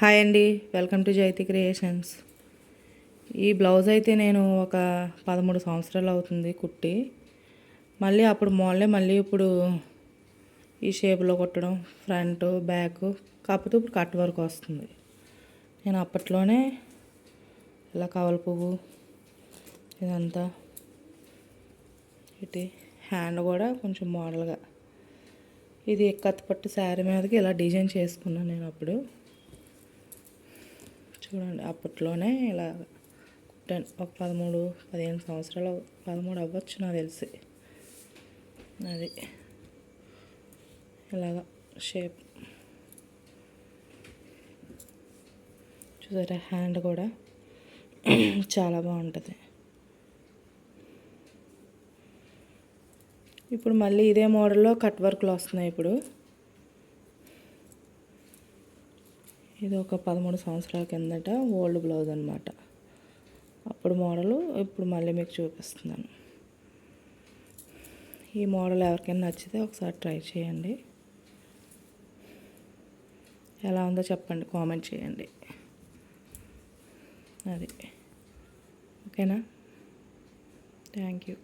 Hi అండి, welcome to Jaithi creations. ఈ blouse అయితే నేను ఒక 13 సంవత్సరాలు అవుతుంది కుట్టి. మళ్ళీ అప్పుడు మళ్ళీ ఇప్పుడు ఈ షేప్లో కుట్టడం, ఫ్రంట్ బ్యాక్. కాకపోతే ఇప్పుడు కట్ వర్క్ వస్తుంది. నేను అప్పట్లోనే ఇలా కవల పువ్వు ఇదంతా ఇటు హ్యాండ్ కూడా కొంచెం మోడల్గా ఇది కత్తిపట్టు శారీ మీదకి ఇలా డిజైన్ చేసుకున్నాను నేను అప్పుడు. చూడండి, అప్పట్లోనే ఇలా కుట్టాను. ఒక 13-15 సంవత్సరాలు, 13 అవ్వచ్చు నాకు తెలిసి. అది ఇలాగా షేప్ చూసారా, హ్యాండ్ కూడా చాలా బాగుంటుంది. ఇప్పుడు మళ్ళీ ఇదే మోడల్లో కట్ వర్క్లు వస్తున్నాయి. ఇప్పుడు ఇది ఒక 13 సంవత్సరాల కిందట ఓల్డ్ బ్లౌజ్ అనమాట. అప్పుడు మోడలు ఇప్పుడు మళ్ళీ మీకు చూపిస్తున్నాను. ఈ మోడల్ ఎవరికైనా నచ్చితే ఒకసారి ట్రై చేయండి. ఎలా ఉందో చెప్పండి, కామెంట్ చేయండి. అది ఓకేనా? Thank you.